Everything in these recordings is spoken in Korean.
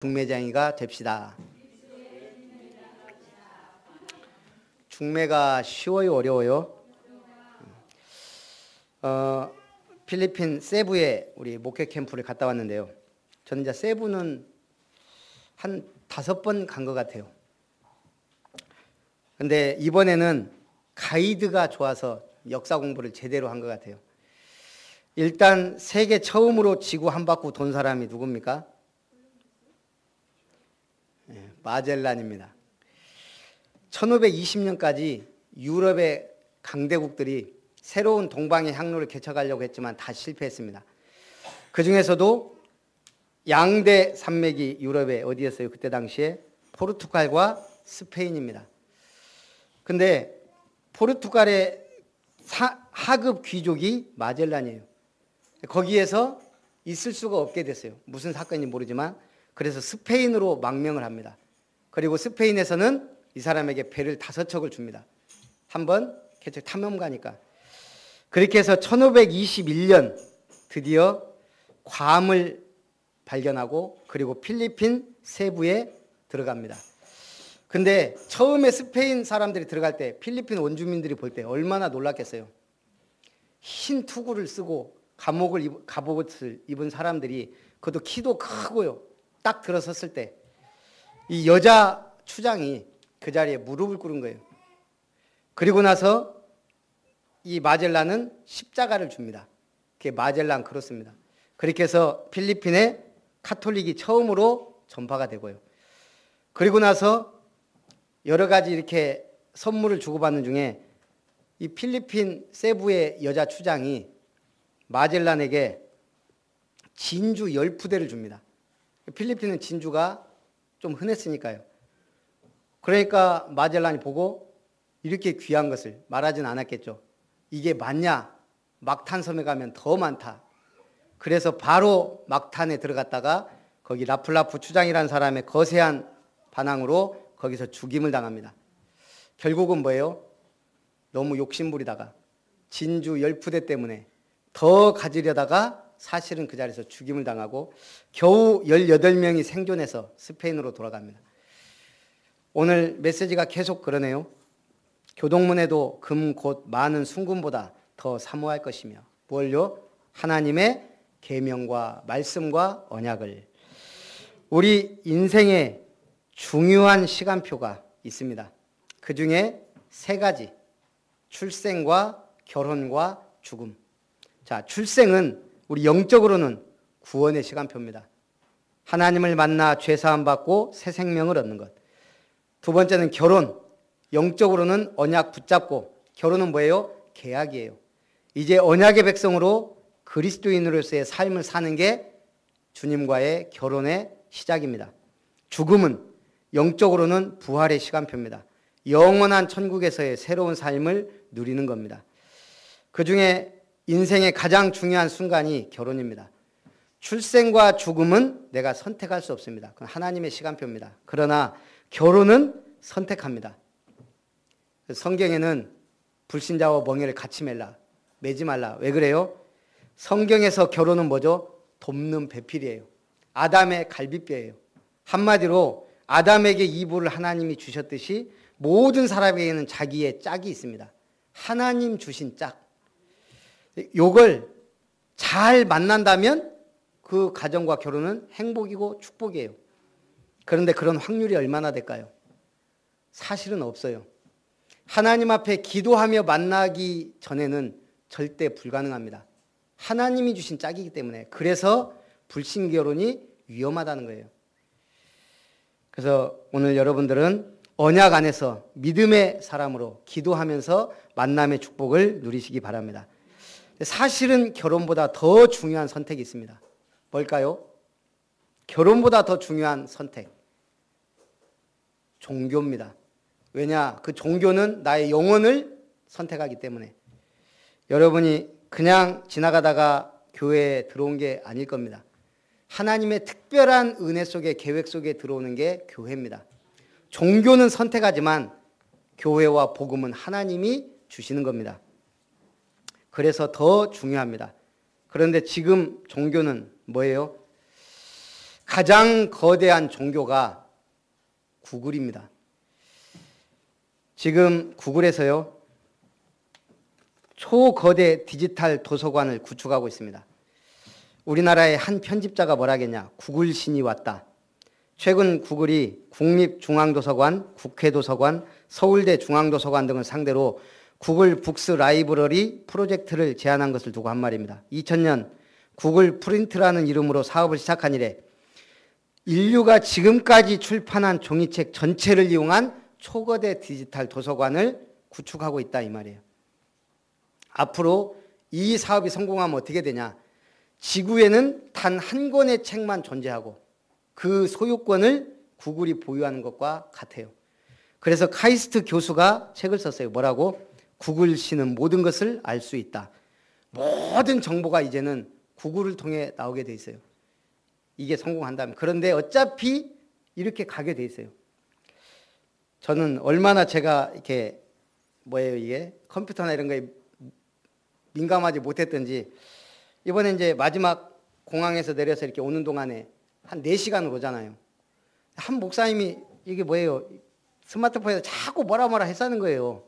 중매장이가 됩시다. 중매가 쉬워요, 어려워요? 필리핀 세부에 우리 목회 캠프를 갔다 왔는데요. 저는 이제 세부는 한 5번 간 것 같아요. 근데 이번에는 가이드가 좋아서 역사 공부를 제대로 한 것 같아요. 일단 세계 처음으로 지구 한 바퀴 돈 사람이 누굽니까? 마젤란입니다. 1520년까지 유럽의 강대국들이 새로운 동방의 항로를 개척하려고 했지만 다 실패했습니다. 그 중에서도 양대 산맥이 유럽에 어디였어요? 그때 당시에 포르투갈과 스페인입니다. 근데 포르투갈의 하급 귀족이 마젤란이에요. 거기에서 있을 수가 없게 됐어요. 무슨 사건인지 모르지만 그래서 스페인으로 망명을 합니다. 그리고 스페인에서는 이 사람에게 배를 5척을 줍니다. 한번 개척 탐험가니까. 그렇게 해서 1521년 드디어 괌을 발견하고 그리고 필리핀 세부에 들어갑니다. 근데 처음에 스페인 사람들이 들어갈 때 필리핀 원주민들이 볼 때 얼마나 놀랐겠어요. 흰 투구를 쓰고 갑옷을 입은 사람들이 그것도 키도 크고요. 딱 들어섰을 때 이 여자 추장이 그 자리에 무릎을 꿇은 거예요. 그리고 나서 이 마젤란은 십자가를 줍니다. 그게 마젤란 크로스입니다. 그렇게 해서 필리핀에 카톨릭이 처음으로 전파가 되고요. 그리고 나서 여러 가지 이렇게 선물을 주고받는 중에 이 필리핀 세부의 여자 추장이 마젤란에게 진주 10푸대를 줍니다. 필리핀은 진주가 좀 흔했으니까요. 그러니까 마젤란이 보고 이렇게 귀한 것을 말하진 않았겠죠. 이게 맞냐? 막탄 섬에 가면 더 많다. 그래서 바로 막탄에 들어갔다가 거기 라플라프 추장이라는 사람의 거세한 반항으로 거기서 죽임을 당합니다. 결국은 뭐예요? 너무 욕심부리다가 진주 10푸대 때문에 더 가지려다가 사실은 그 자리에서 죽임을 당하고 겨우 18명이 생존해서 스페인으로 돌아갑니다. 오늘 메시지가 계속 그러네요. 교동문에도 금 곧 많은 순금보다 더 사모할 것이며 뭘요? 하나님의 계명과 말씀과 언약을. 우리 인생에 중요한 시간표가 있습니다. 그 중에 3가지. 출생과 결혼과 죽음. 자, 출생은 우리 영적으로는 구원의 시간표입니다. 하나님을 만나 죄사함 받고 새 생명을 얻는 것. 두 번째는 결혼. 영적으로는 언약 붙잡고, 결혼은 뭐예요? 계약이에요. 이제 언약의 백성으로 그리스도인으로서의 삶을 사는 게 주님과의 결혼의 시작입니다. 죽음은 영적으로는 부활의 시간표입니다. 영원한 천국에서의 새로운 삶을 누리는 겁니다. 그 중에 인생의 가장 중요한 순간이 결혼입니다. 출생과 죽음은 내가 선택할 수 없습니다. 그건 하나님의 시간표입니다. 그러나 결혼은 선택합니다. 성경에는 불신자와 멍에를 같이 매지 말라. 왜 그래요? 성경에서 결혼은 뭐죠? 돕는 배필이에요. 아담의 갈비뼈예요. 한마디로 아담에게 이브를 하나님이 주셨듯이 모든 사람에게는 자기의 짝이 있습니다. 하나님 주신 짝. 요걸 잘 만난다면 그 가정과 결혼은 행복이고 축복이에요. 그런데 그런 확률이 얼마나 될까요? 사실은 없어요. 하나님 앞에 기도하며 만나기 전에는 절대 불가능합니다. 하나님이 주신 짝이기 때문에. 그래서 불신 결혼이 위험하다는 거예요. 그래서 오늘 여러분들은 언약 안에서 믿음의 사람으로 기도하면서 만남의 축복을 누리시기 바랍니다. 사실은 결혼보다 더 중요한 선택이 있습니다. 뭘까요? 결혼보다 더 중요한 선택. 종교입니다. 왜냐? 그 종교는 나의 영혼을 선택하기 때문에. 여러분이 그냥 지나가다가 교회에 들어온 게 아닐 겁니다. 하나님의 특별한 은혜 속에, 계획 속에 들어오는 게 교회입니다. 종교는 선택하지만 교회와 복음은 하나님이 주시는 겁니다. 그래서 더 중요합니다. 그런데 지금 종교는 뭐예요? 가장 거대한 종교가 구글입니다. 지금 구글에서요, 초거대 디지털 도서관을 구축하고 있습니다. 우리나라의 한 편집자가 뭐라겠냐, 구글 신이 왔다. 최근 구글이 국립중앙도서관, 국회도서관, 서울대 중앙도서관 등을 상대로 구글 북스 라이브러리 프로젝트를 제안한 것을 두고 한 말입니다. 2000년 구글 프린트라는 이름으로 사업을 시작한 이래 인류가 지금까지 출판한 종이책 전체를 이용한 초거대 디지털 도서관을 구축하고 있다 이 말이에요. 앞으로 이 사업이 성공하면 어떻게 되냐, 지구에는 단 한 권의 책만 존재하고 그 소유권을 구글이 보유하는 것과 같아요. 그래서 카이스트 교수가 책을 썼어요. 뭐라고? 구글시는 모든 것을 알 수 있다. 모든 정보가 이제는 구글을 통해 나오게 돼 있어요. 이게 성공한다면. 그런데 어차피 이렇게 가게 돼 있어요. 저는 얼마나 제가 이렇게 이게 컴퓨터나 이런 거에 민감하지 못했던지, 이번에 이제 마지막 공항에서 내려서 이렇게 오는 동안에 한 4시간을 오잖아요. 한 목사님이 이게 스마트폰에서 자꾸 뭐라 했다는 거예요.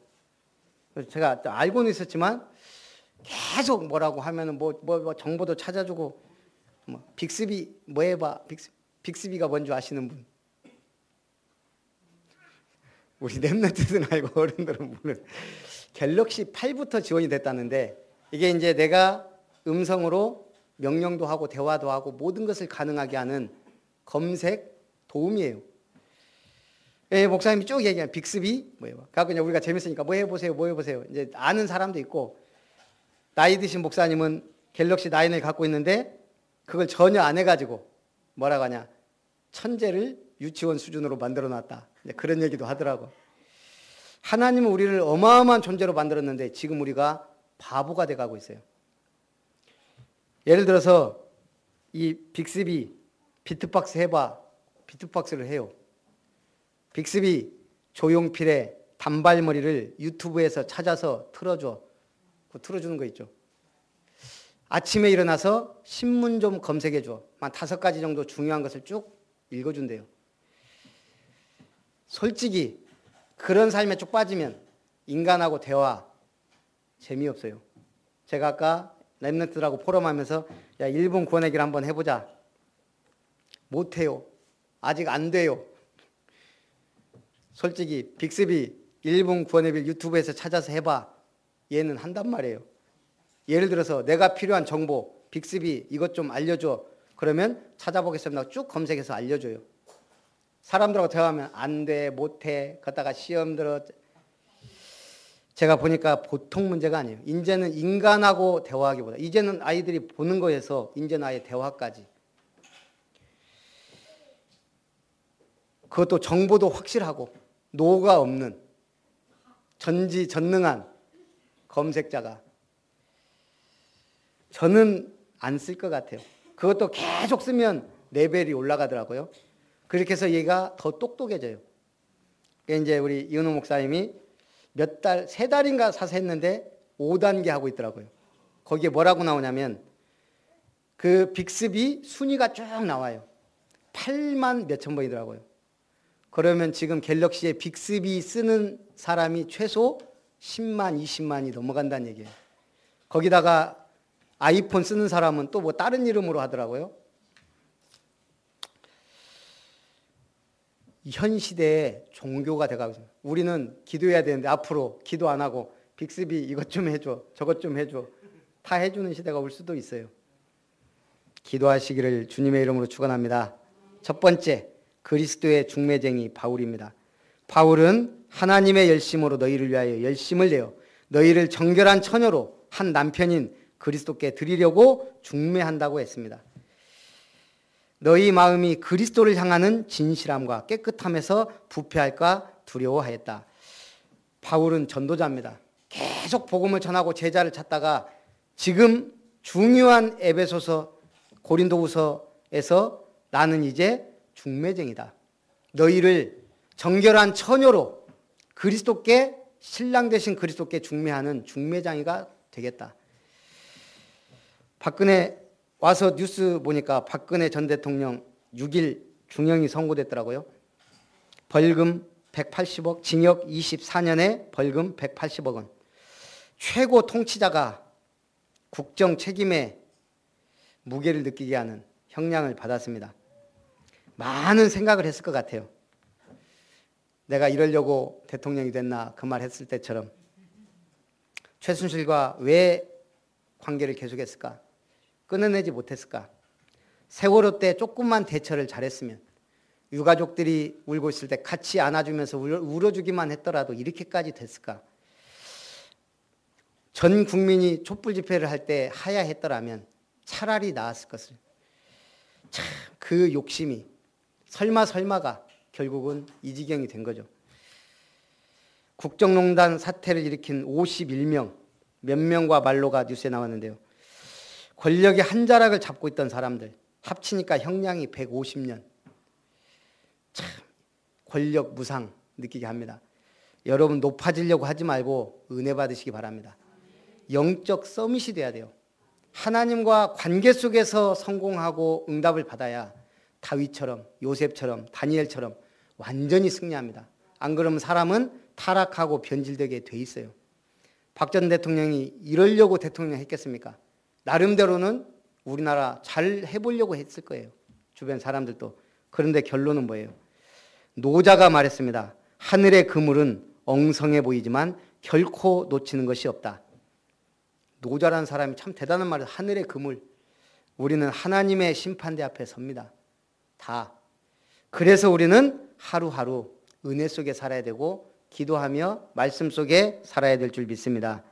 그래서 제가 알고는 있었지만 계속 뭐라고 하면은 정보도 찾아주고, 빅스비 해봐. 빅스비가 뭔지 아시는 분? 우리 랩런트들은 알고 어른들은 모르는. 갤럭시 8부터 지원이 됐다는데, 이게 이제 내가 음성으로 명령도 하고 대화도 하고 모든 것을 가능하게 하는 검색 도움이에요. 예, 목사님이 쭉 얘기하는 빅스비 그래서 그냥 우리가 재밌으니까 뭐 해보세요. 이제 아는 사람도 있고, 나이 드신 목사님은 갤럭시 9을 갖고 있는데 그걸 전혀 안 해가지고 뭐라고 하냐, 천재를 유치원 수준으로 만들어 놨다. 그런 얘기도 하더라고. 하나님은 우리를 어마어마한 존재로 만들었는데 지금 우리가 바보가 돼가고 있어요. 예를 들어서 이 빅스비 비트박스 해봐. 비트박스를 해요. 빅스비 조용필의 단발머리를 유튜브에서 찾아서 틀어줘. 틀어주는 거 있죠. 아침에 일어나서 신문 좀 검색해줘. 한 5가지 정도 중요한 것을 쭉 읽어준대요. 솔직히 그런 삶에 쭉 빠지면 인간하고 대화 재미없어요. 제가 아까 랩런트들하고 포럼하면서 야, 일본 구원하기를 한번 해보자. 못해요. 아직 안 돼요. 솔직히 빅스비 1분 구원의 빌 유튜브에서 찾아서 해봐. 얘는 한단 말이에요. 예를 들어서 내가 필요한 정보, 빅스비 이것 좀 알려줘. 그러면 찾아보겠습니다. 쭉 검색해서 알려줘요. 사람들하고 대화하면 안 돼, 못해, 걷다가 시험 들어. 제가 보니까 보통 문제가 아니에요. 이제는 인간하고 대화하기보다, 이제는 아이들이 보는 거에서 이제는 아예 대화까지. 그것도 정보도 확실하고 노가 없는 전지전능한 검색자가. 저는 안 쓸 것 같아요. 그것도 계속 쓰면 레벨이 올라가더라고요. 그렇게 해서 얘가 더 똑똑해져요. 이제 우리 이은호 목사님이 3달인가 사서 했는데 5단계 하고 있더라고요. 거기에 뭐라고 나오냐면 그 빅스비 순위가 쭉 나와요. 8만 몇천 번이더라고요. 그러면 지금 갤럭시에 빅스비 쓰는 사람이 최소 10만, 20만이 넘어간다는 얘기예요. 거기다가 아이폰 쓰는 사람은 또 뭐 다른 이름으로 하더라고요. 현 시대에 종교가 돼가고 있습니다. 우리는 기도해야 되는데 앞으로 기도 안 하고 빅스비 이것 좀 해줘, 저것 좀 해줘, 다 해주는 시대가 올 수도 있어요. 기도하시기를 주님의 이름으로 축원합니다. 첫 번째, 그리스도의 중매쟁이 바울입니다. 바울은 하나님의 열심으로 너희를 위하여 열심을 내어 너희를 정결한 처녀로 한 남편인 그리스도께 드리려고 중매한다고 했습니다. 너희 마음이 그리스도를 향하는 진실함과 깨끗함에서 부패할까 두려워하였다. 바울은 전도자입니다. 계속 복음을 전하고 제자를 찾다가 지금 중요한 에베소서 고린도후서에서 나는 이제 중매쟁이다. 너희를 정결한 처녀로 그리스도께, 신랑 되신 그리스도께 중매하는 중매장이가 되겠다. 박근혜 와서 뉴스 보니까 박근혜 전 대통령 6일 중형이 선고됐더라고요. 벌금 180억, 징역 24년에 벌금 180억 원. 최고 통치자가 국정 책임의 무게를 느끼게 하는 형량을 받았습니다. 많은 생각을 했을 것 같아요. 내가 이러려고 대통령이 됐나 그 말 했을 때처럼 최순실과 왜 관계를 계속했을까? 끊어내지 못했을까? 세월호 때 조금만 대처를 잘했으면 유가족들이 울고 있을 때 같이 안아주면서 울어주기만 했더라도 이렇게까지 됐을까? 전 국민이 촛불 집회를 할 때 하야했더라면 차라리 나았을 것을. 참 그 욕심이 설마가 결국은 이 지경이 된 거죠. 국정농단 사태를 일으킨 51명, 몇 명과 말로가 뉴스에 나왔는데요. 권력의 한 자락을 잡고 있던 사람들 합치니까 형량이 150년. 참 권력 무상 느끼게 합니다. 여러분 높아지려고 하지 말고 은혜 받으시기 바랍니다. 영적 서밋이 돼야 돼요. 하나님과 관계 속에서 성공하고 응답을 받아야 다윗처럼 요셉처럼 다니엘처럼 완전히 승리합니다. 안 그러면 사람은 타락하고 변질되게 돼 있어요. 박 전 대통령이 이러려고 대통령 했겠습니까? 나름대로는 우리나라 잘 해보려고 했을 거예요. 주변 사람들도. 그런데 결론은 뭐예요? 노자가 말했습니다. 하늘의 그물은 엉성해 보이지만 결코 놓치는 것이 없다. 노자라는 사람이 참 대단한 말이에요. 하늘의 그물. 우리는 하나님의 심판대 앞에 섭니다. 다. 그래서 우리는 하루하루 은혜 속에 살아야 되고 기도하며 말씀 속에 살아야 될 줄 믿습니다.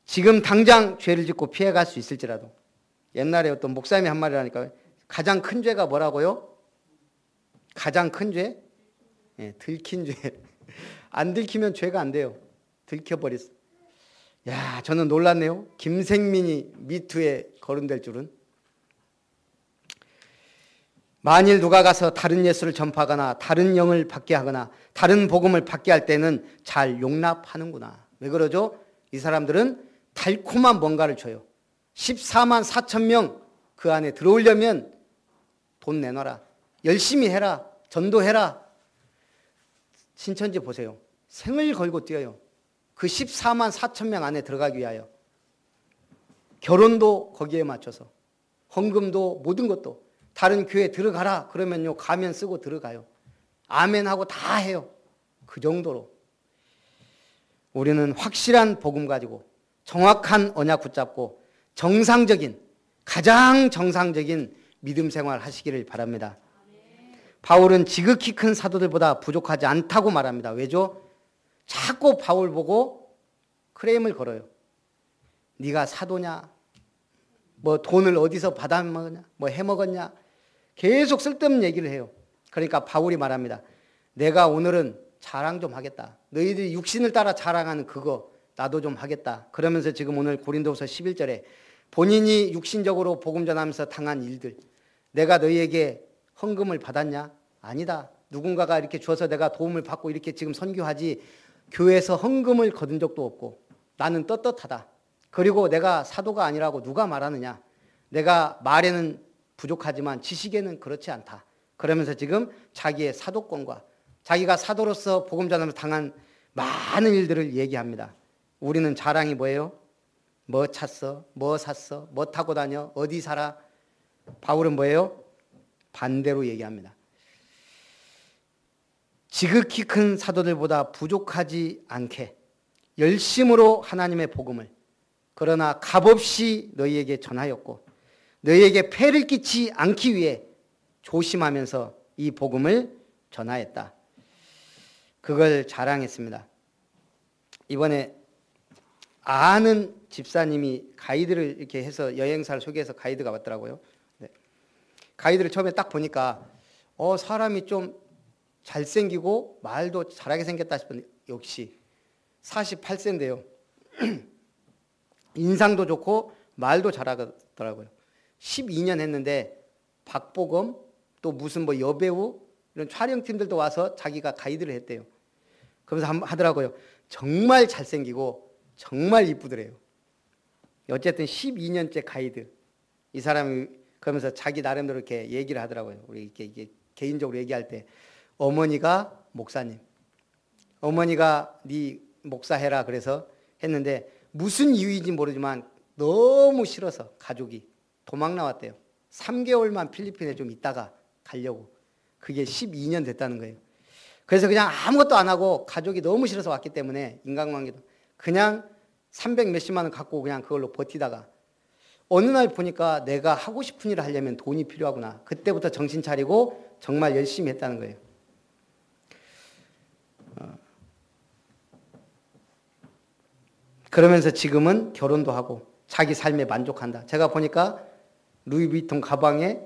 지금 당장 죄를 짓고 피해갈 수 있을지라도 옛날에 어떤 목사님이 한 말을 하니까 가장 큰 죄가 뭐라고요? 가장 큰 죄? 네, 들킨 죄. 안 들키면 죄가 안 돼요. 들켜버렸어. 야, 저는 놀랐네요. 김생민이 미투에 거론될 줄은. 만일 누가 가서 다른 예수를 전파하거나 다른 영을 받게 하거나 다른 복음을 받게 할 때는 잘 용납하는구나. 왜 그러죠? 이 사람들은 달콤한 뭔가를 줘요. 14만 4천 명 그 안에 들어오려면 돈 내놔라. 열심히 해라. 전도해라. 신천지 보세요. 생을 걸고 뛰어요. 그 14만 4천 명 안에 들어가기 위하여. 결혼도 거기에 맞춰서. 헌금도 모든 것도. 다른 교회 들어가라 그러면요 가면 쓰고 들어가요. 아멘하고 다 해요. 그 정도로 우리는 확실한 복음 가지고 정확한 언약 붙잡고 정상적인 가장 정상적인 믿음 생활 하시기를 바랍니다. 바울은 지극히 큰 사도들보다 부족하지 않다고 말합니다. 왜죠? 자꾸 바울 보고 크레임을 걸어요. 네가 사도냐? 뭐 돈을 어디서 받아먹었냐? 뭐 해먹었냐? 계속 쓸데없는 얘기를 해요. 그러니까 바울이 말합니다. 내가 오늘은 자랑 좀 하겠다. 너희들이 육신을 따라 자랑하는 그거 나도 좀 하겠다. 그러면서 지금 오늘 고린도후서 11절에 본인이 육신적으로 복음 전하면서 당한 일들 내가 너희에게 헌금을 받았냐? 아니다. 누군가가 이렇게 줘서 내가 도움을 받고 이렇게 지금 선교하지 교회에서 헌금을 거둔 적도 없고 나는 떳떳하다. 그리고 내가 사도가 아니라고 누가 말하느냐. 내가 말에는 부족하지만 지식에는 그렇지 않다. 그러면서 지금 자기의 사도권과 자기가 사도로서 복음 전하면서 당한 많은 일들을 얘기합니다. 우리는 자랑이 뭐예요? 뭐 찼어? 뭐 샀어? 뭐 타고 다녀? 어디 살아? 바울은 뭐예요? 반대로 얘기합니다. 지극히 큰 사도들보다 부족하지 않게 열심으로 하나님의 복음을 그러나 값없이 너희에게 전하였고 너희에게 폐를 끼치지 않기 위해 조심하면서 이 복음을 전하였다. 그걸 자랑했습니다. 이번에 아는 집사님이 가이드를 이렇게 해서 여행사를 소개해서 가이드가 왔더라고요. 네. 가이드를 처음에 딱 보니까 사람이 좀 잘생기고 말도 잘하게 생겼다 싶은데 역시 48세인데요. 인상도 좋고 말도 잘하더라고요. 12년 했는데 박보검 또 무슨 뭐 여배우 이런 촬영팀들도 와서 자기가 가이드를 했대요. 그러면서 하더라고요. 정말 잘생기고 정말 이쁘더래요. 어쨌든 12년째 가이드. 이 사람이 그러면서 자기 나름대로 이렇게 얘기를 하더라고요. 우리 이게 개인적으로 얘기할 때 어머니가 목사님, 어머니가 네 목사해라 그래서 했는데 무슨 이유인지 모르지만 너무 싫어서 가족이 도망 나왔대요. 3개월만 필리핀에 좀 있다가 가려고. 그게 12년 됐다는 거예요. 그래서 그냥 아무것도 안 하고 가족이 너무 싫어서 왔기 때문에 인간관계도 그냥 300 몇십만 원 갖고 그냥 그걸로 버티다가 어느 날 보니까 내가 하고 싶은 일을 하려면 돈이 필요하구나. 그때부터 정신 차리고 정말 열심히 했다는 거예요. 그러면서 지금은 결혼도 하고 자기 삶에 만족한다. 제가 보니까 루이비통 가방에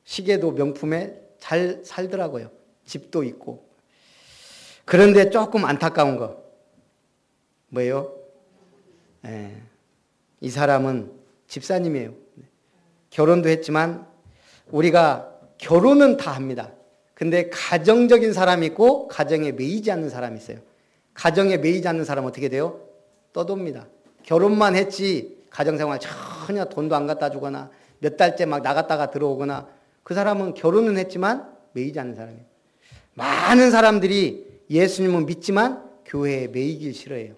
시계도 명품에 잘 살더라고요. 집도 있고. 그런데 조금 안타까운 거 뭐예요? 이 사람은 집사님이에요. 결혼도 했지만 우리가 결혼은 다 합니다. 근데 가정적인 사람이 있고 가정에 매이지 않는 사람이 있어요. 가정에 매이지 않는 사람은 어떻게 돼요? 떠돕니다. 결혼만 했지 가정생활 전혀 돈도 안 갖다 주거나 몇 달째 막 나갔다가 들어오거나 그 사람은 결혼은 했지만 매이지 않는 사람이에요. 많은 사람들이 예수님은 믿지만 교회에 매이길 싫어해요.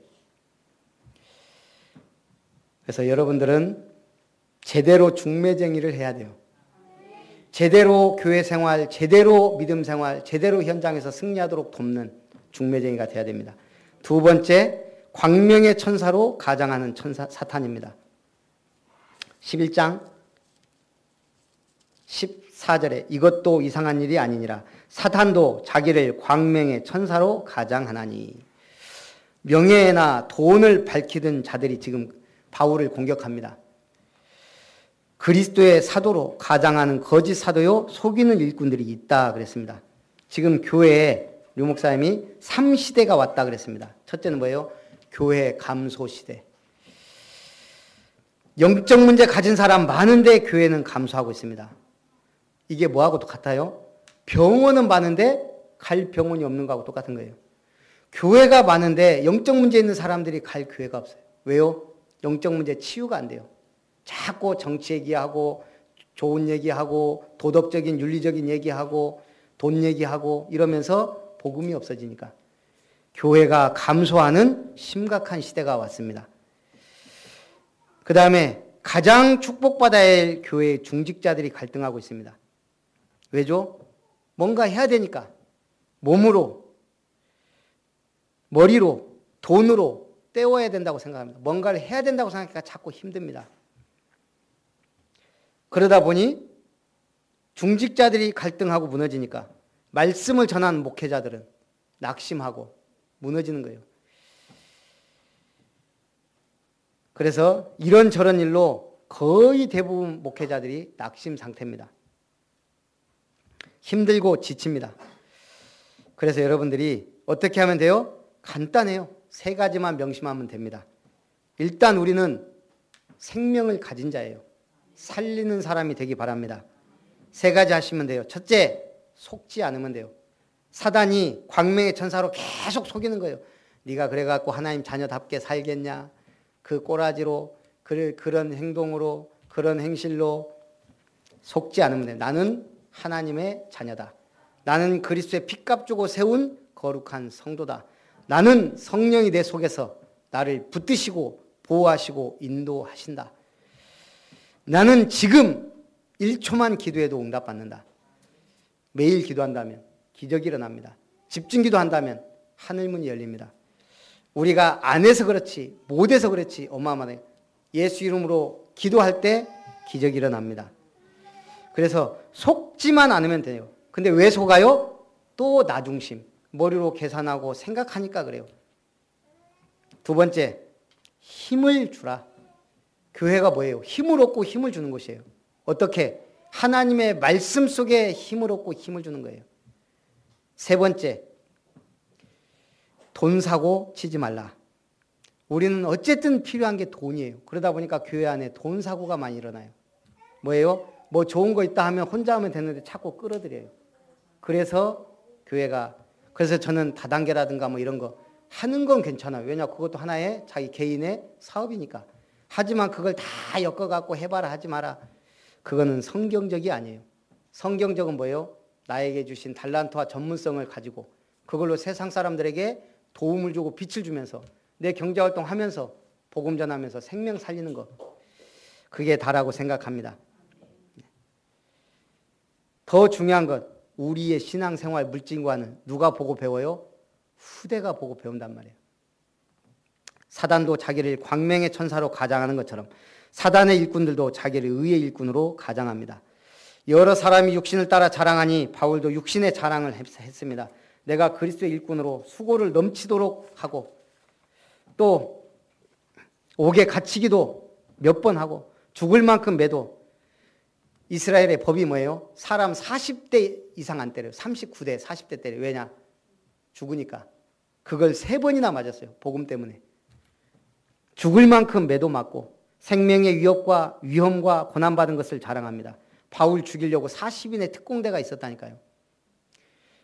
그래서 여러분들은 제대로 중매쟁이를 해야 돼요. 제대로 교회 생활, 제대로 믿음 생활, 제대로 현장에서 승리하도록 돕는 중매쟁이가 돼야 됩니다. 두 번째, 광명의 천사로 가장하는 천사 사탄입니다. 11장 14절에 이것도 이상한 일이 아니니라. 사탄도 자기를 광명의 천사로 가장하나니. 명예나 돈을 밝히던 자들이 지금 바울을 공격합니다. 그리스도의 사도로 가장하는 거짓 사도요 속이는 일꾼들이 있다 그랬습니다. 지금 교회에 류 목사님이 3시대가 왔다 그랬습니다. 첫째는 뭐예요? 교회 감소 시대. 영적 문제 가진 사람 많은데 교회는 감소하고 있습니다. 이게 뭐하고 똑같아요? 병원은 많은데 갈 병원이 없는 거하고 똑같은 거예요. 교회가 많은데 영적 문제 있는 사람들이 갈 교회가 없어요. 왜요? 영적 문제 치유가 안 돼요. 자꾸 정치 얘기하고 좋은 얘기하고 도덕적인 윤리적인 얘기하고 돈 얘기하고 이러면서 복음이 없어지니까 교회가 감소하는 심각한 시대가 왔습니다. 그 다음에 가장 축복받아야 할 교회의 중직자들이 갈등하고 있습니다. 왜죠? 뭔가 해야 되니까 몸으로, 머리로, 돈으로 때워야 된다고 생각합니다. 뭔가를 해야 된다고 생각하니까 자꾸 힘듭니다. 그러다 보니 중직자들이 갈등하고 무너지니까 말씀을 전하는 목회자들은 낙심하고 무너지는 거예요. 그래서 이런저런 일로 거의 대부분 목회자들이 낙심 상태입니다. 힘들고 지칩니다. 그래서 여러분들이 어떻게 하면 돼요? 간단해요. 3가지만 명심하면 됩니다. 일단 우리는 생명을 가진 자예요. 살리는 사람이 되기 바랍니다. 3가지 하시면 돼요. 첫째, 속지 않으면 돼요. 사단이 광명의 천사로 계속 속이는 거예요. 네가 그래갖고 하나님 자녀답게 살겠냐? 그 꼬라지로, 그런 행동으로, 그런 행실로 속지 않으면 돼요. 나는 하나님의 자녀다. 나는 그리스도의 핏값 주고 세운 거룩한 성도다. 나는 성령이 내 속에서 나를 붙드시고 보호하시고 인도하신다. 나는 지금 1초만 기도해도 응답받는다. 매일 기도한다면 기적이 일어납니다. 집중 기도한다면 하늘문이 열립니다. 우리가 안 해서 그렇지 못해서 그렇지 어마어마해요. 예수 이름으로 기도할 때 기적이 일어납니다. 그래서 속지만 않으면 돼요. 근데 왜 속아요? 또 나 중심. 머리로 계산하고 생각하니까 그래요. 두 번째, 힘을 주라. 교회가 뭐예요? 힘을 얻고 힘을 주는 곳이에요. 어떻게? 하나님의 말씀 속에 힘을 얻고 힘을 주는 거예요. 세 번째, 돈 사고 치지 말라. 우리는 어쨌든 필요한 게 돈이에요. 그러다 보니까 교회 안에 돈 사고가 많이 일어나요. 뭐예요? 뭐 좋은 거 있다 하면 혼자 하면 되는데 자꾸 끌어들여요. 그래서 그래서 저는 다단계라든가 뭐 이런 거 하는 건 괜찮아요. 왜냐 그것도 하나의 자기 개인의 사업이니까. 하지만 그걸 다 엮어갖고 해봐라 하지 마라. 그거는 성경적이 아니에요. 성경적은 뭐예요? 나에게 주신 달란트와 전문성을 가지고 그걸로 세상 사람들에게 도움을 주고 빛을 주면서 내 경제활동하면서 복음 전하면서 생명 살리는 것, 그게 다라고 생각합니다. 더 중요한 것, 우리의 신앙생활 물질과는 누가 보고 배워요? 후대가 보고 배운단 말이에요. 사단도 자기를 광명의 천사로 가장하는 것처럼 사단의 일꾼들도 자기를 의의 일꾼으로 가장합니다. 여러 사람이 육신을 따라 자랑하니 바울도 육신의 자랑을 했습니다. 내가 그리스도의 일꾼으로 수고를 넘치도록 하고 또 옥에 갇히기도 몇 번 하고 죽을 만큼 매도. 이스라엘의 법이 뭐예요? 사람 40대 이상 안 때려요. 39대, 40대 때려요. 왜냐? 죽으니까. 그걸 3번이나 맞았어요. 복음 때문에. 죽을 만큼 매도 맞고 생명의 위험과 고난받은 것을 자랑합니다. 바울 죽이려고 40인의 특공대가 있었다니까요.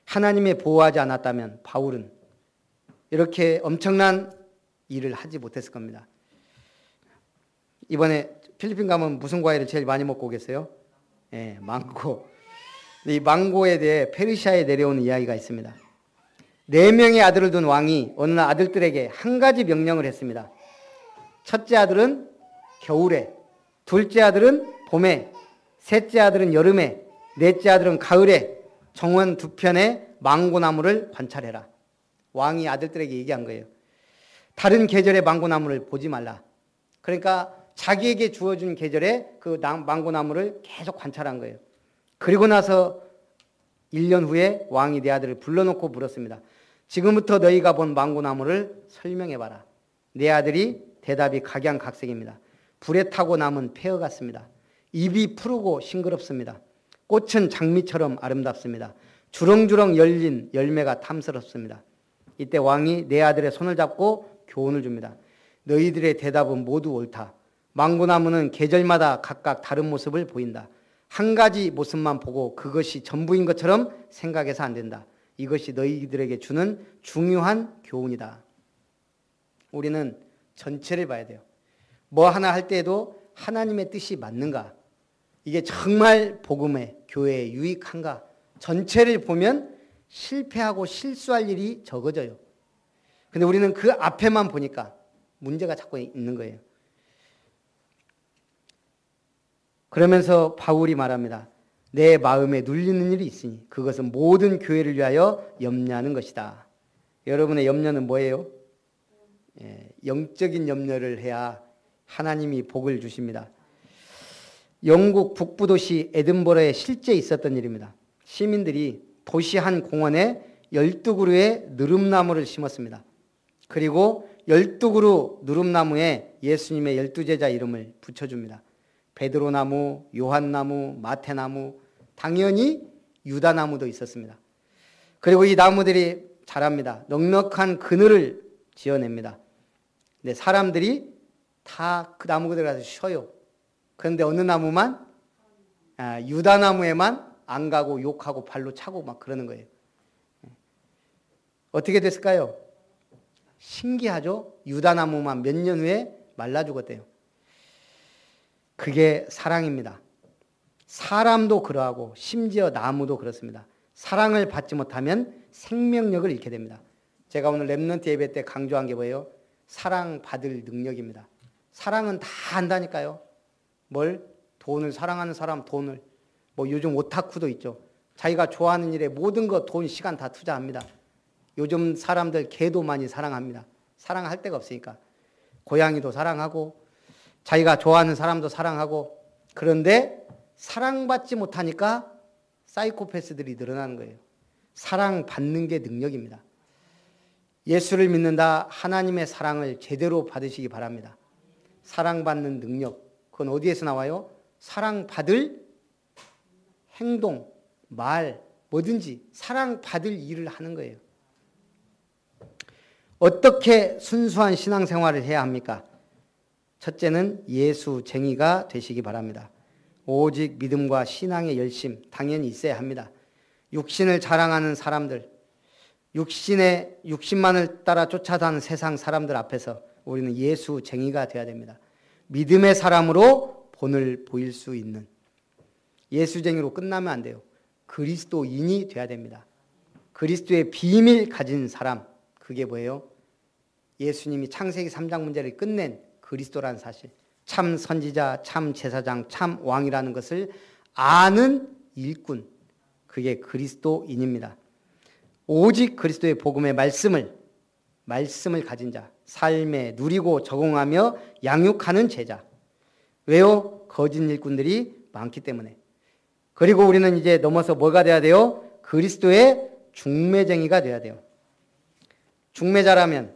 하나님의 보호하지 않았다면 바울은 이렇게 엄청난 일을 하지 못했을 겁니다. 이번에 필리핀 가면 무슨 과일을 제일 많이 먹고 오겠어요? 예, 망고. 이 망고에 대해 페르시아에 내려오는 이야기가 있습니다. 4명의 아들을 둔 왕이 어느 날 아들들에게 한 가지 명령을 했습니다. 첫째 아들은 겨울에, 둘째 아들은 봄에, 셋째 아들은 여름에, 넷째 아들은 가을에 정원 2편의 망고나무를 관찰해라. 왕이 아들들에게 얘기한 거예요. 다른 계절의 망고나무를 보지 말라. 그러니까 자기에게 주어진 계절에 그 망고나무를 계속 관찰한 거예요. 그리고 나서 1년 후에 왕이 내 아들을 불러놓고 물었습니다. 지금부터 너희가 본 망고나무를 설명해봐라. 내 아들이 대답이 각양각색입니다. 불에 타고 남은 폐허 같습니다. 잎이 푸르고 싱그럽습니다. 꽃은 장미처럼 아름답습니다. 주렁주렁 열린 열매가 탐스럽습니다. 이때 왕이 내 아들의 손을 잡고 교훈을 줍니다. 너희들의 대답은 모두 옳다. 망고나무는 계절마다 각각 다른 모습을 보인다. 한 가지 모습만 보고 그것이 전부인 것처럼 생각해서 안 된다. 이것이 너희들에게 주는 중요한 교훈이다. 우리는 전체를 봐야 돼요. 뭐 하나 할 때에도 하나님의 뜻이 맞는가? 이게 정말 복음에, 교회에 유익한가? 전체를 보면 실패하고 실수할 일이 적어져요. 근데 우리는 그 앞에만 보니까 문제가 자꾸 있는 거예요. 그러면서 바울이 말합니다. 내 마음에 눌리는 일이 있으니 그것은 모든 교회를 위하여 염려하는 것이다. 여러분의 염려는 뭐예요? 영적인 염려를 해야 하나님이 복을 주십니다. 영국 북부 도시 에든버러에 실제 있었던 일입니다. 시민들이 도시 한 공원에 12그루의 누름나무를 심었습니다. 그리고 12그루 누름나무에 예수님의 12제자 이름을 붙여줍니다. 베드로나무, 요한나무, 마태나무, 당연히 유다나무도 있었습니다. 그리고 이 나무들이 자랍니다. 넉넉한 그늘을 지어냅니다. 근데 사람들이 다 그 나무들에 가서 쉬어요. 그런데 어느 나무만, 유다나무에만 안 가고 욕하고 발로 차고 막 그러는 거예요. 어떻게 됐을까요? 신기하죠? 유다나무만 몇 년 후에 말라 죽었대요. 그게 사랑입니다. 사람도 그러하고 심지어 나무도 그렇습니다. 사랑을 받지 못하면 생명력을 잃게 됩니다. 제가 오늘 렘넌트 예배 때 강조한 게 뭐예요? 사랑받을 능력입니다. 사랑은 다 안다니까요. 뭘? 돈을 사랑하는 사람 돈을. 뭐 요즘 오타쿠도 있죠. 자기가 좋아하는 일에 모든 것 돈 시간 다 투자합니다. 요즘 사람들 개도 많이 사랑합니다. 사랑할 데가 없으니까. 고양이도 사랑하고 자기가 좋아하는 사람도 사랑하고. 그런데 사랑받지 못하니까 사이코패스들이 늘어나는 거예요. 사랑받는 게 능력입니다. 예수를 믿는다. 하나님의 사랑을 제대로 받으시기 바랍니다. 사랑받는 능력. 그건 어디에서 나와요? 사랑받을 행동, 말, 뭐든지 사랑받을 일을 하는 거예요. 어떻게 순수한 신앙생활을 해야 합니까? 첫째는 예수쟁이가 되시기 바랍니다. 오직 믿음과 신앙의 열심 당연히 있어야 합니다. 육신을 자랑하는 사람들, 육신만을 따라 쫓아다니는 세상 사람들 앞에서 우리는 예수쟁이가 되어야 됩니다. 믿음의 사람으로 본을 보일 수 있는. 예수쟁이로 끝나면 안 돼요. 그리스도인이 돼야 됩니다. 그리스도의 비밀 가진 사람, 그게 뭐예요? 예수님이 창세기 3장 문제를 끝낸 그리스도라는 사실, 참 선지자, 참 제사장, 참 왕이라는 것을 아는 일꾼, 그게 그리스도인입니다. 오직 그리스도의 복음의 말씀을 가진 자, 삶에 누리고 적응하며 양육하는 제자. 왜요? 거짓 일꾼들이 많기 때문에. 그리고 우리는 이제 넘어서 뭐가 돼야 돼요? 그리스도의 중매쟁이가 돼야 돼요. 중매자라면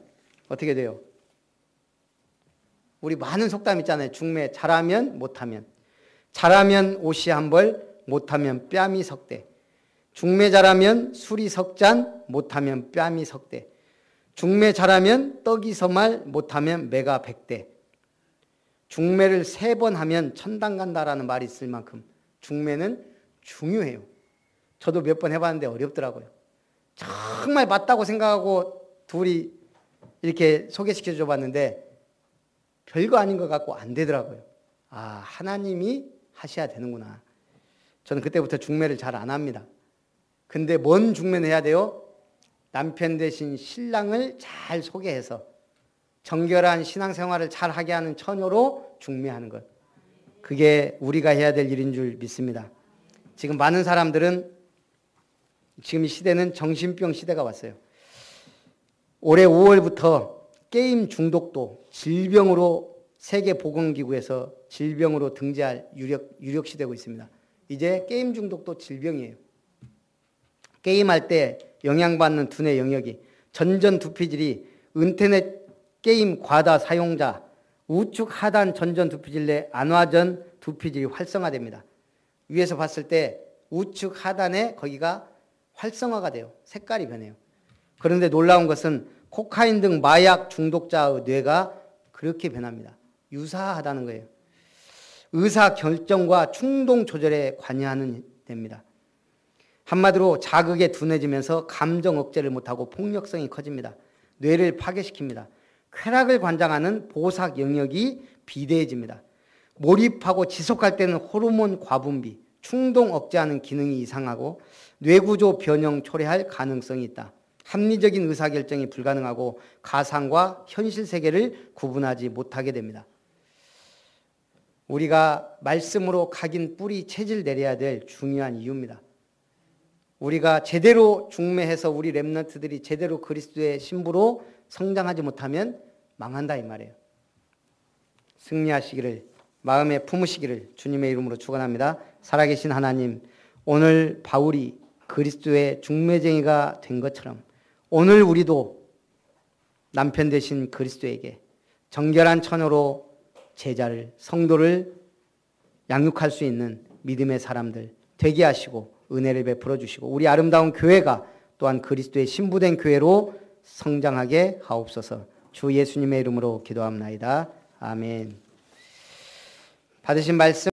어떻게 돼요? 우리 많은 속담 있잖아요. 중매, 잘하면 못하면. 잘하면 옷이 한 벌, 못하면 뺨이 석대. 중매 잘하면 술이 석잔, 못하면 뺨이 석대. 중매 잘하면 떡이 서말, 못하면 매가 백대. 중매를 3번 하면 천당 간다라는 말이 있을 만큼 중매는 중요해요. 저도 몇 번 해봤는데 어렵더라고요. 정말 맞다고 생각하고 둘이 이렇게 소개시켜 줘봤는데 별거 아닌 것 같고 안 되더라고요. 아, 하나님이 하셔야 되는구나. 저는 그때부터 중매를 잘 안 합니다. 근데 뭔 중매는 해야 돼요? 남편 대신 신랑을 잘 소개해서 정결한 신앙생활을 잘 하게 하는 처녀로 중매하는 것. 그게 우리가 해야 될 일인 줄 믿습니다. 지금 많은 사람들은 지금 이 시대는 정신병 시대가 왔어요. 올해 5월부터 게임 중독도 질병으로 세계보건기구에서 질병으로 등재할 유력 시되고 있습니다. 이제 게임 중독도 질병이에요. 게임할 때 영향받는 두뇌 영역이 전전두피질이 인터넷 게임 과다 사용자, 우측 하단 전전두피질 내 안화전 두피질이 활성화됩니다. 위에서 봤을 때 우측 하단에 거기가 활성화가 돼요. 색깔이 변해요. 그런데 놀라운 것은 코카인 등 마약 중독자의 뇌가 그렇게 변합니다. 유사하다는 거예요. 의사결정과 충동 조절에 관여하는 데입니다. 한마디로 자극에 둔해지면서 감정 억제를 못하고 폭력성이 커집니다. 뇌를 파괴시킵니다. 쾌락을 관장하는 보상 영역이 비대해집니다. 몰입하고 지속할 때는 호르몬 과분비, 충동 억제하는 기능이 이상하고 뇌구조 변형 초래할 가능성이 있다. 합리적인 의사결정이 불가능하고 가상과 현실 세계를 구분하지 못하게 됩니다. 우리가 말씀으로 각인 뿌리 체질 내려야 될 중요한 이유입니다. 우리가 제대로 중매해서 우리 렘넌트들이 제대로 그리스도의 신부로 성장하지 못하면 망한다 이 말이에요. 승리하시기를 마음에 품으시기를 주님의 이름으로 축원합니다. 살아계신 하나님, 오늘 바울이 그리스도의 중매쟁이가 된 것처럼 오늘 우리도 남편 되신 그리스도에게 정결한 처녀로 제자를, 성도를 양육할 수 있는 믿음의 사람들 되게 하시고 은혜를 베풀어 주시고 우리 아름다운 교회가 또한 그리스도의 신부된 교회로 성장하게 하옵소서. 주 예수님의 이름으로 기도합나이다. 아멘. 받으신 말씀